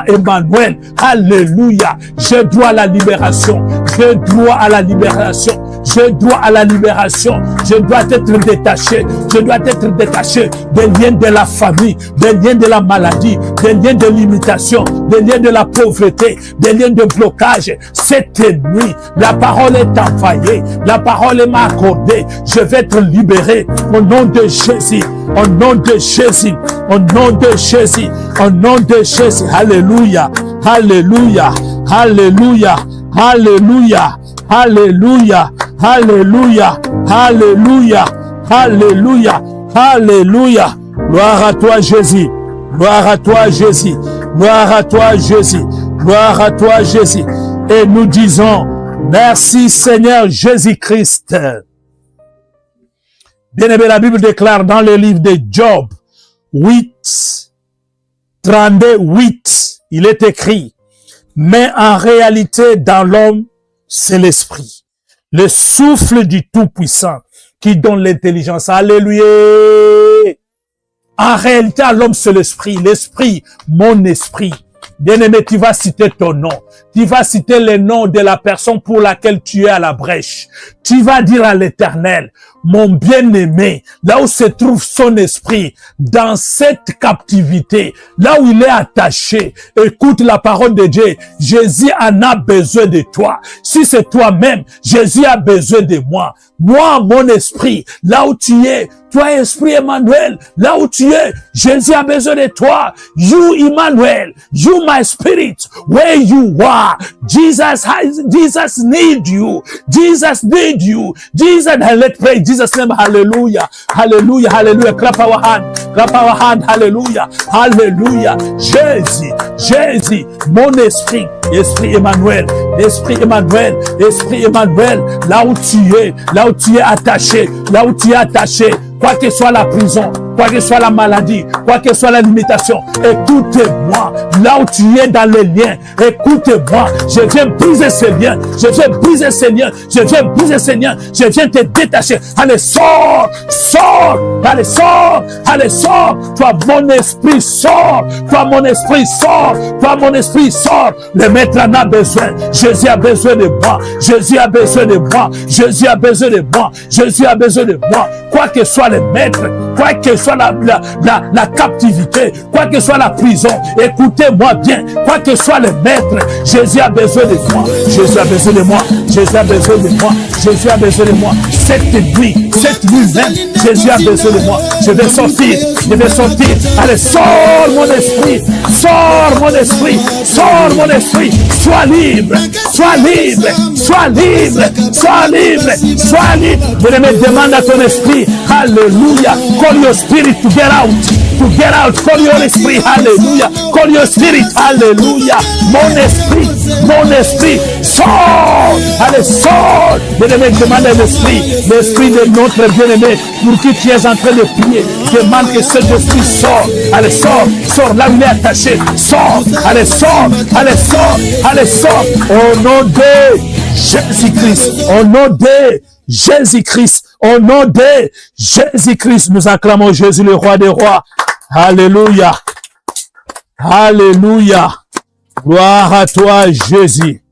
Emmanuel, alléluia, je dois à la libération, je dois à la libération, je dois à la libération, je dois être détaché, des liens de la famille, des liens de la maladie, des liens de limitation, des liens de la pauvreté, des liens de blocage. Cette nuit, la parole est envoyée, la parole m'a accordée, je vais être libéré au nom de Jésus, au nom de Jésus, au nom de Jésus, au nom de Jésus. Alléluia, alléluia, alléluia, alléluia, alléluia, alléluia, alléluia, alléluia, alléluia. Gloire à toi, Jésus. Gloire à toi, Jésus. Gloire à toi, Jésus. Gloire à toi, Jésus. Et nous disons, merci Seigneur Jésus-Christ. Bien-aimé, la Bible déclare dans le livre de Job 8, il est écrit, mais en réalité, dans l'homme, c'est l'esprit, le souffle du Tout-Puissant qui donne l'intelligence. Alléluia! En réalité, à l'homme, c'est l'esprit, mon esprit. Bien-aimé, tu vas citer ton nom. Tu vas citer le nom de la personne pour laquelle tu es à la brèche. Tu vas dire à l'Éternel, mon bien-aimé, là où se trouve son esprit, dans cette captivité, là où il est attaché, écoute la parole de Dieu. Jésus en a besoin de toi. Si c'est toi-même, Jésus a besoin de moi. Moi, mon esprit, là où tu es, toi, esprit Emmanuel, là où tu es, Jésus a besoin de toi. You, Emmanuel, you, my spirit, where you are. Jesus need you. Jesus need you. Jesus, let's pray. Jesus name, hallelujah, hallelujah, hallelujah. Clap our hand, hallelujah, hallelujah. Jésus, mon esprit, esprit Emmanuel, là où tu es attaché, quoi que soit la prison, quoi que soit la maladie, quoi que soit la limitation, écoute-moi, là où tu es dans les liens, écoute-moi, je viens briser ces liens, je viens te détacher. Allez, sors, toi mon esprit sort, le maître en a besoin, Jésus a besoin de moi, quoi que soit le maître, quoi que soit la captivité, quoi que soit la prison, écoutez-moi bien, quoi que soit le maître, Jésus a besoin de moi, cette nuit même, Jésus a besoin de moi, je vais sortir, allez, sors mon esprit, sois libre, Bien-aimé, demande à ton esprit, alléluia, call your spirit to get out, call your esprit, alléluia, call your spirit, alléluia, mon esprit, sors, allez, sors, bien-aimé, demande à l'esprit de notre bien-aimé, pour qui tu es en train de prier, demande que cet esprit sort, allez, sors, là où il est attaché, sors, allez, sors, au nom de Jésus-Christ, au nom de Jésus-Christ. Au nom de Jésus-Christ, nous acclamons Jésus, le roi des rois. Alléluia. Alléluia. Gloire à toi, Jésus.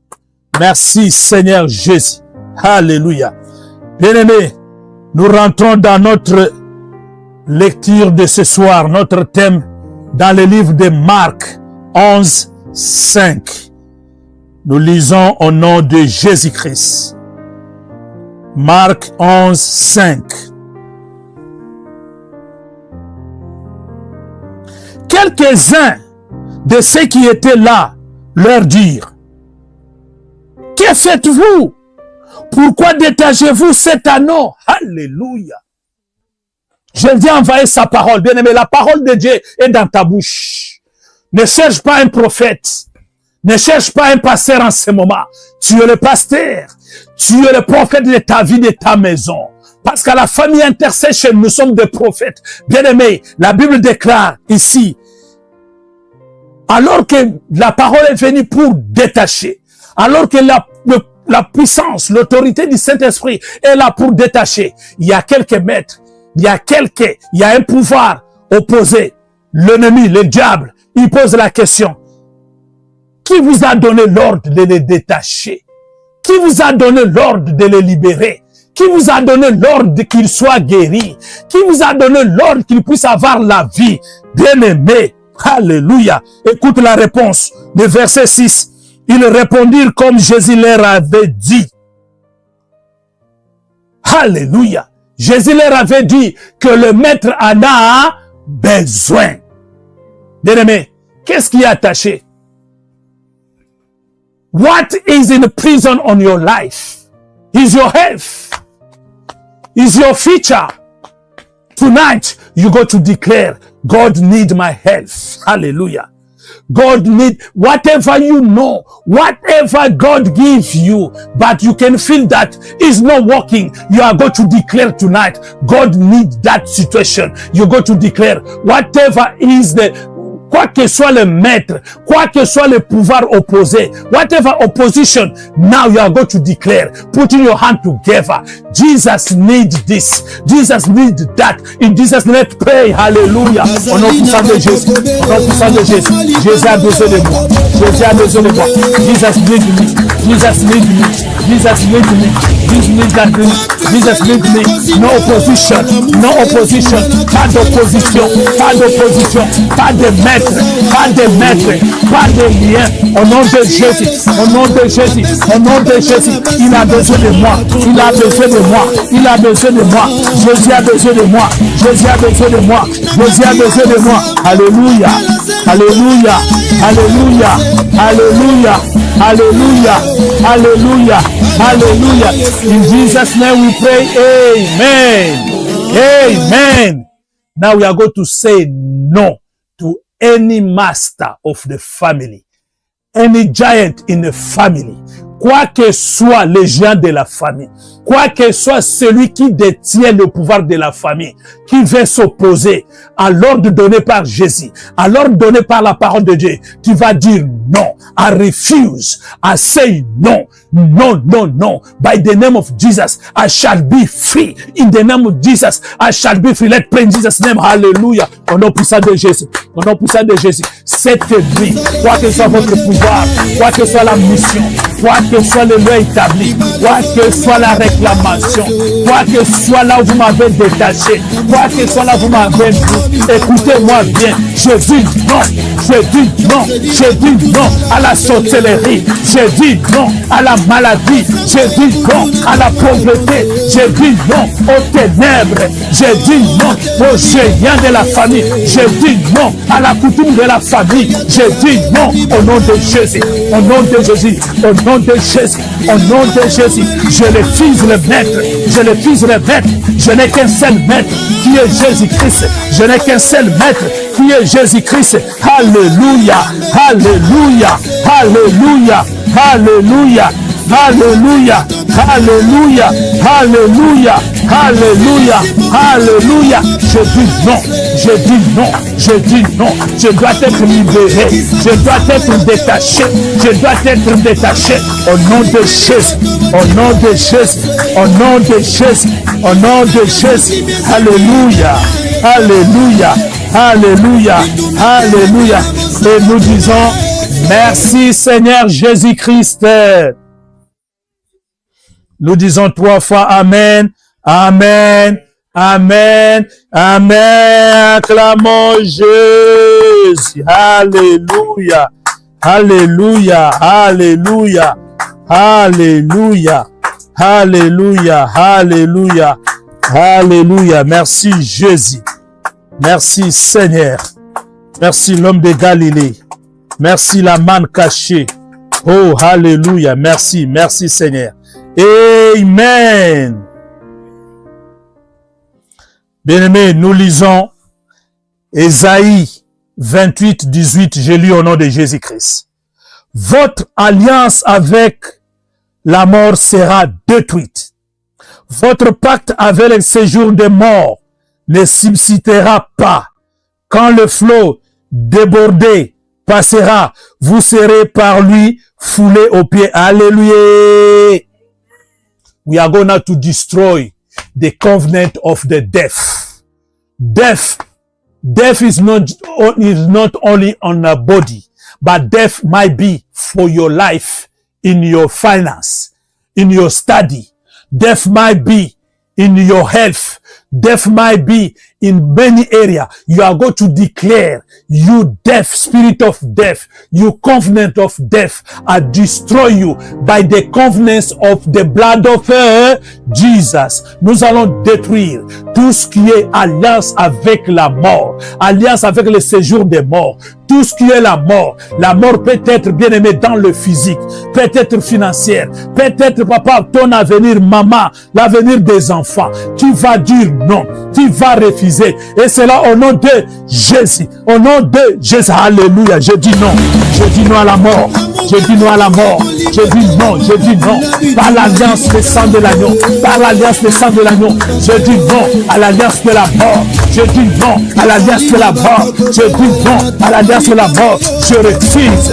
Merci, Seigneur Jésus. Alléluia. Bien-aimés, nous rentrons dans notre lecture de ce soir, notre thème dans le livre de Marc 11, 5. Nous lisons au nom de Jésus-Christ. Marc 11, 5. Quelques-uns de ceux qui étaient là leur dirent: que faites-vous? Pourquoi détachez-vous cet anneau? Alléluia. Je viens envoyer sa parole. Bien aimé, la parole de Dieu est dans ta bouche. Ne cherche pas un prophète. Ne cherche pas un pasteur en ce moment. Tu es le pasteur. Tu es le prophète de ta vie, de ta maison. Parce qu'à la famille Intercession, nous sommes des prophètes. Bien aimé, la Bible déclare ici, alors que la parole est venue pour détacher, alors que la puissance, l'autorité du Saint-Esprit est là pour détacher, il y a quelques maîtres, il y a un pouvoir opposé. L'ennemi, le diable, il pose la question: qui vous a donné l'ordre de les détacher? Qui vous a donné l'ordre de les libérer? Qui vous a donné l'ordre qu'ils soient guéris? Qui vous a donné l'ordre qu'ils puissent avoir la vie? Bien-aimés, alléluia. Écoute la réponse de verset 6. Ils répondirent comme Jésus leur avait dit. Alléluia. Jésus leur avait dit que le maître en a besoin. Bien-aimés, qu'est-ce qui est attaché? What is in prison on your life? Is your health? Is your future? Tonight, you go to declare, God need my health. Hallelujah. God need whatever you know, whatever God gives you, but you can feel that is not working. You are going to declare tonight, God needs that situation. You go to declare whatever is quoi que soit le maître, quoi que soit le pouvoir opposé, whatever opposition, now you are going to declare, putting your hand together. Jesus needs this. Jesus needs that. In Jesus' name, pray. Hallelujah. Au nom puissant de Jésus. Au nom puissant de Jésus. Jésus a besoin de moi. Jésus a besoin de moi. Jesus needs me. Jesus needs me. Jesus needs me. Jesus needs that. Jesus needs me. No opposition. No opposition. Pas d'opposition. Pas d'opposition. Pas de maître. Pas de maître, pas de lien. Au nom de Jésus, au nom de Jésus, au nom de Jésus, il a besoin de moi, il a besoin de moi, il a besoin de moi. Jésus a besoin de moi, Jésus a besoin de moi, Jésus a besoin de moi. Alléluia, alléluia, alléluia, alléluia, alléluia, alléluia, alléluia. In Jesus' name we pray, amen, amen. Now we are going to say no to any master of the family, any giant in the family, quoi que soit les géants de la famille, quoi que soit celui qui détient le pouvoir de la famille, qui veut s'opposer à l'ordre donné par Jésus, à l'ordre donné par la parole de Dieu, tu vas dire non. I refuse. I say no. No, no, no. By the name of Jesus, I shall be free. In the name of Jesus, I shall be free. Let's pray in Jesus' name. Hallelujah. Au nom puissant de Jésus. Au nom puissant de Jésus. Cette vie, quoi que soit votre pouvoir, quoi que soit la mission, quoi que soit le lieu établi, quoi que soit la réclamation, quoi que soit là où vous m'avez détaché, quoi que soit là où vous m'avez mis, écoutez-moi bien. Je dis non. Je dis non. Je dis non à la sorcellerie. Je dis non à la maladie. Je dis non à la pauvreté. Je dis non aux ténèbres. Je dis non aux géants de la famille. Je dis non à la coutume de la famille. Je dis non au nom de Jésus. Au nom de Jésus. Au nom de Jésus. Au nom de Jésus. Je refuse le maître. Je refuse le maître. Je n'ai qu'un seul maître qui est Jésus-Christ. Je n'ai qu'un seul maître qui est Jésus-Christ. Alléluia. Alléluia. Alléluia. Alléluia. Alléluia. Alléluia. Alléluia. Alléluia, alléluia. Je dis non, je dis non, je dis non. Je dois être libéré, je dois être détaché, je dois être détaché au nom de Jésus, au nom de Jésus, au nom de Jésus, au nom de Jésus. Alléluia, alléluia, alléluia, alléluia. Et nous disons merci Seigneur Jésus-Christ. Nous disons 3 fois Amen, Amen, Amen, Amen. Acclamons Jésus. Alléluia, alléluia, alléluia, alléluia, alléluia, alléluia, alléluia. Merci Jésus. Merci Seigneur. Merci l'homme de Galilée. Merci la manne cachée. Oh, alléluia. Merci, merci Seigneur. Amen. Bien-aimés, nous lisons Ésaïe 28, 18. J'ai lu au nom de Jésus-Christ. Votre alliance avec la mort sera détruite. Votre pacte avec le séjour des morts ne subsistera pas. Quand le flot débordé passera, vous serez par lui foulés aux pieds. Alléluia. We are going to destroy the covenant of the death. Death is not only on a body, but death might be for your life, in your finance, in your study. Death might be in your health. Death might be in many areas. You are going to declare, you death, spirit of death, you covenant of death, I destroy you by the covenants of the blood of Jesus. Nous allons détruire tout ce qui est alliance avec la mort, alliance avec le séjour des morts. Tout ce qui est la mort peut être bien aimé dans le physique, peut être financière, peut être papa, ton avenir, maman, l'avenir des enfants. Tu vas dire non, tu vas refuser. Et c'est là au nom de Jésus, au nom de Jésus, alléluia. Je dis non à la mort, je dis non à la mort, je dis non, par l'alliance des sang de l'agneau, par l'alliance des sang de l'agneau, je dis non à l'alliance de la mort, je dis non à l'alliance de la mort, je dis non à l'alliance de la mort, je refuse,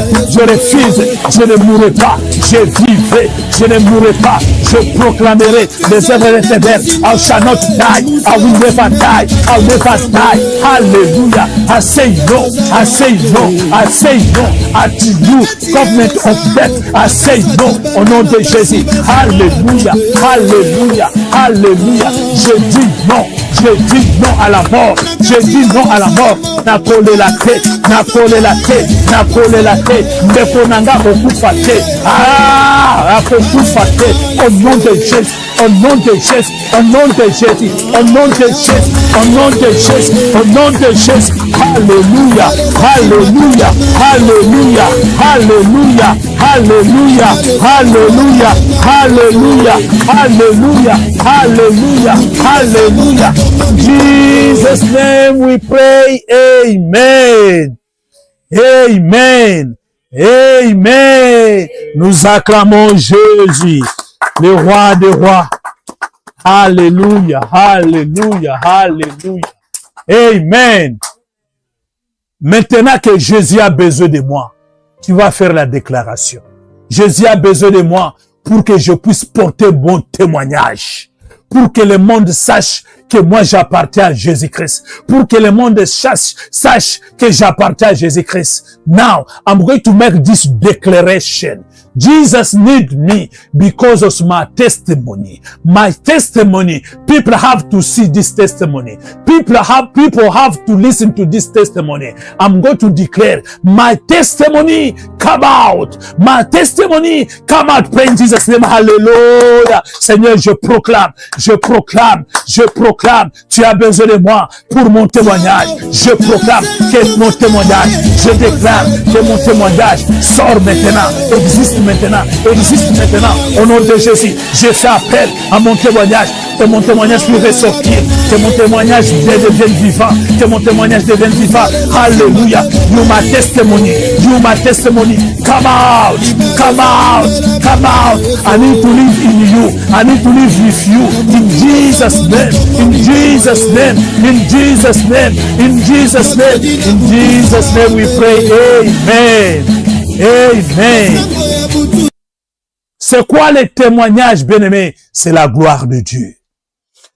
je ne mourrai pas, je vivrai, je ne mourrai pas, je proclamerai les œuvres éternelles. I shall not die, I will never die, I will never die. Hallelujah. I say no, I say no, I say no at you, covenant of death. I say no au nom de Jésus. Alléluia, alléluia, alléluia. Je dis non à la mort, je dis non à la mort. Na collé la tête, na collé la tête, na collé la tête. Neponanga okufa tête. Ah, okufa tête. Au nom de Jésus, au nom de Jésus, au nom de Jésus, au nom de Jésus, au nom de Jésus, au nom de Jésus. Alléluia, alléluia, alléluia, alléluia, alléluia, alléluia, alléluia, alléluia, alléluia, alléluia. In Jesus' name we pray. Amen. Amen. Amen. Nous acclamons Jésus, le roi des rois. Alléluia, alléluia, alléluia. Amen. Maintenant que Jésus a besoin de moi, tu vas faire la déclaration. Jésus a besoin de moi pour que je puisse porter mon témoignage. Pour que le monde sache que moi j'appartiens à Jésus-Christ. Pour que le monde sache que j'appartiens à Jésus-Christ. Now, I'm going to make this declaration. Jesus need me because of my testimony. My testimony, people have to see this testimony. People have to listen to this testimony. I'm going to declare my testimony come out. My testimony come out. Pray in Jesus' name. Hallelujah. Seigneur, je proclame. Tu as besoin de moi pour mon témoignage. Je proclame que mon témoignage, je déclare que mon témoignage sort maintenant, existe maintenant, au nom de Jésus. Je fais appel à mon témoignage, que mon témoignage puisse ressortir, que mon témoignage devienne vivant, que mon témoignage devienne vivant. Alléluia. You my testimony, you, my testimony. Come out, come out, come out. I need to live in you. I need to live with you. In Jesus' name, in Jesus' name, in Jesus' name, in Jesus' name, in Jesus' name we pray. Amen. Amen. C'est quoi les témoignages, bien-aimés? C'est la gloire de Dieu.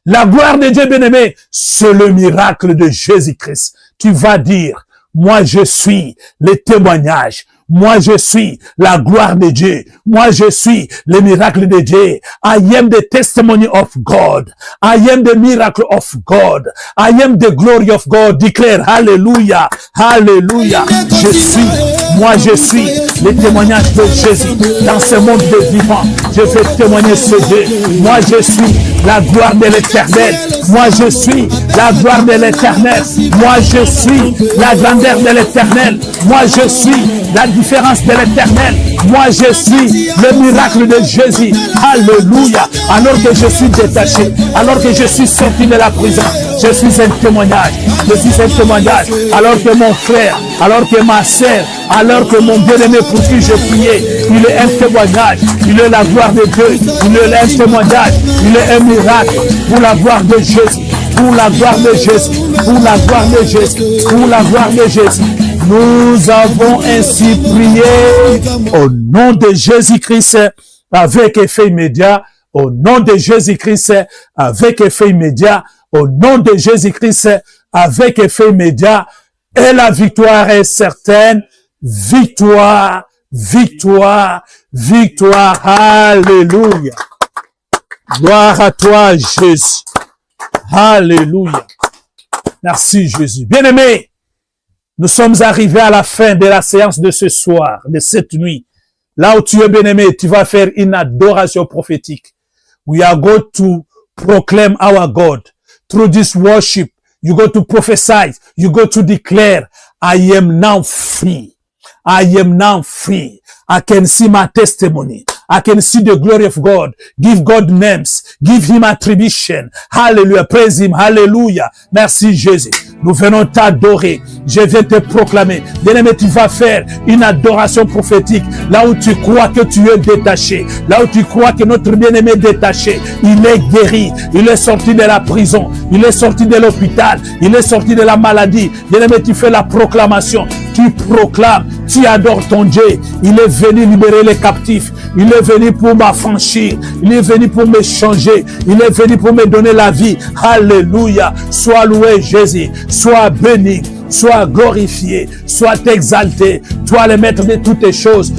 La gloire de Dieu, bien-aimé, c'est le miracle de Jésus-Christ. Tu vas dire, moi je suis les témoignages. Moi je suis la gloire de Dieu. Moi je suis le miracle de Dieu. I am the testimony of God. I am the miracle of God. I am the glory of God. Declare, hallelujah, hallelujah. Je suis, moi je suis les témoignages de Jésus dans ce monde de vivants. Je vais témoigner ce Dieu. Moi je suis la gloire de l'Éternel. Moi je suis la gloire de l'Éternel. Moi je suis la grandeur de l'Éternel. Moi je suis la différence de l'Éternel. Moi je suis le miracle de Jésus. Alléluia. Alors que je suis détaché, alors que je suis sorti de la prison, je suis un témoignage. Je suis un témoignage. Alors que mon frère, alors que ma sœur, alors que mon bien-aimé pour qui je priais, il est un témoignage. Il est la gloire de Dieu. Il est un témoignage. Il est un miracle pour la gloire de Jésus. Pour la gloire de Jésus. Pour la gloire de Jésus. Pour la gloire de Jésus. Nous avons ainsi prié au nom de Jésus-Christ avec effet immédiat. Au nom de Jésus-Christ avec effet immédiat. Au nom de Jésus-Christ avec effet immédiat. Et la victoire est certaine. Victoire, victoire, victoire. Alléluia. Gloire à toi, Jésus. Alléluia. Merci, Jésus. Bien-aimé, nous sommes arrivés à la fin de la séance de ce soir, de cette nuit. Là où tu es, bien-aimé, tu vas faire une adoration prophétique. We are going to proclaim our God. Through this worship, you go to prophesy. You go to declare, I am now free. I am now free. I can see my testimony. I can see the glory of God. Give God names. Give him attribution. Hallelujah. Praise him. Hallelujah. Merci Jésus. Nous venons t'adorer. Je vais te proclamer. Bien-aimé, tu vas faire une adoration prophétique. Là où tu crois que tu es détaché. Là où tu crois que notre bien-aimé est détaché. Il est guéri. Il est sorti de la prison. Il est sorti de l'hôpital. Il est sorti de la maladie. Bien-aimé, tu fais la proclamation. Tu proclames. Tu adores ton Dieu. Il est venu libérer les captifs. Il est venu pour m'affranchir. Il est venu pour me changer. Il est venu pour me donner la vie. Alléluia. Sois loué Jésus. Sois béni. Sois glorifié. Sois exalté. Toi le maître de toutes les choses.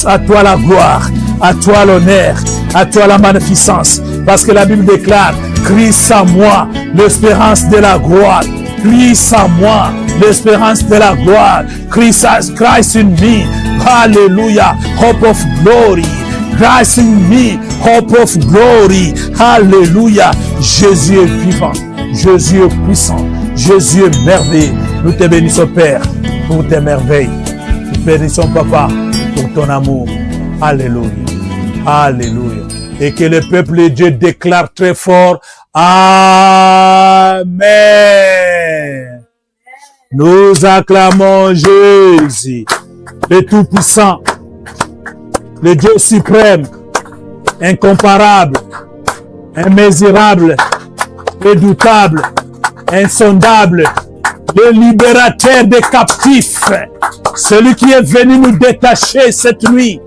À toi la gloire. À toi l'honneur. À toi la magnificence. Parce que la Bible déclare, Christ en moi, l'espérance de la gloire. Christ en moi, l'espérance de la gloire. Christ in me. Hallelujah. Hope of glory. Christ in me. Hope of glory. Hallelujah. Jésus est vivant. Jésus est puissant. Jésus est merveilleux. Nous te bénissons, Père, pour tes merveilles. Nous te bénissons, Papa, pour ton amour. Alléluia. Alléluia. Et que le peuple de Dieu déclare très fort, Amen. Nous acclamons Jésus, le Tout-Puissant, le Dieu suprême, incomparable, immesurable, redoutable, insondable, le libérateur des captifs, celui qui est venu nous détacher cette nuit.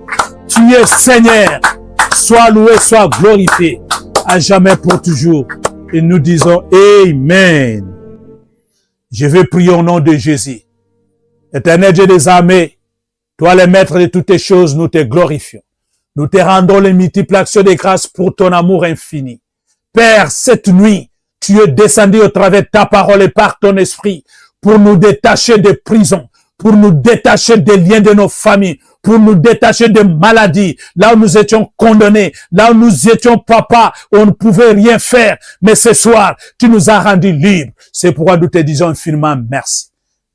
Tu es Seigneur, sois loué, sois glorifié, à jamais pour toujours. Et nous disons Amen. Je vais prier au nom de Jésus. Éternel Dieu des armées, toi le maître de toutes les choses, nous te glorifions. Nous te rendons les multiples actions de grâce pour ton amour infini. Père, cette nuit, tu es descendu au travers de ta parole et par ton esprit pour nous détacher des prisons, pour nous détacher des liens de nos familles, pour nous détacher des maladies, là où nous étions condamnés, là où nous étions papa, où on ne pouvait rien faire. Mais ce soir, tu nous as rendus libres. C'est pourquoi nous te disons infiniment merci.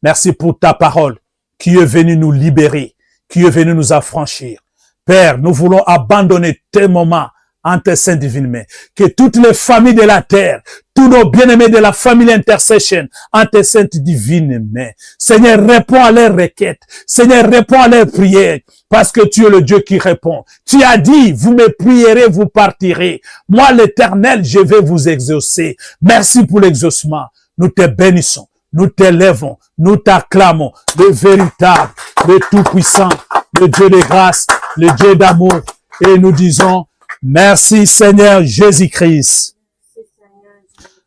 Merci pour ta parole qui est venue nous libérer, qui est venue nous affranchir. Père, nous voulons abandonner tes moments en tes saintes divines mains. Que toutes les familles de la terre, tous nos bien-aimés de la famille Intercession en tes saintes divines mains. Seigneur, réponds à leurs requêtes. Seigneur, réponds à leurs prières. Parce que tu es le Dieu qui répond. Tu as dit, vous me prierez, vous partirez. Moi, l'Éternel, je vais vous exaucer. Merci pour l'exaucement. Nous te bénissons. Nous t'élèvons, nous t'acclamons, le véritable, le tout-puissant, le Dieu de grâce, le Dieu d'amour. Et nous disons, merci Seigneur Jésus-Christ.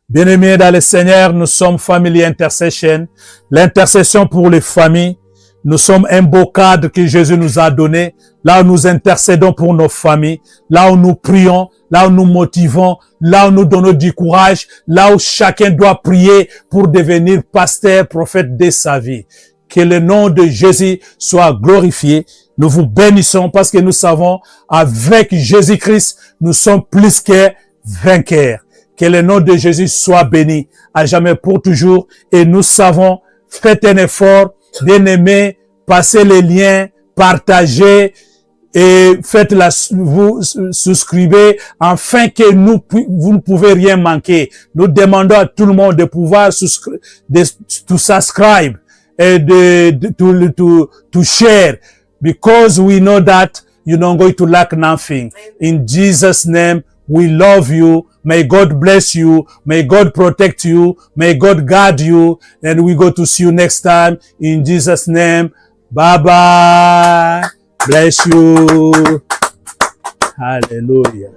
Bien-aimés dans le Seigneur, nous sommes Family Intercession, l'intercession pour les familles. Nous sommes un beau cadre que Jésus nous a donné, là où nous intercédons pour nos familles, là où nous prions, là où nous motivons, là où nous donnons du courage, là où chacun doit prier pour devenir pasteur, prophète de sa vie. Que le nom de Jésus soit glorifié. Nous vous bénissons parce que nous savons, avec Jésus-Christ, nous sommes plus que vainqueurs. Que le nom de Jésus soit béni à jamais pour toujours. Et nous savons, faites un effort, bien-aimés, passez les liens, partagez et vous souscrivez afin que vous ne pouvez rien manquer. Nous demandons à tout le monde de pouvoir subscribe et to share because we know that you're not going to lack nothing. In Jesus' name, we love you. May God bless you. May God protect you. May God guard you. And we go to see you next time. In Jesus' name. Bye-bye. Bless you. Hallelujah.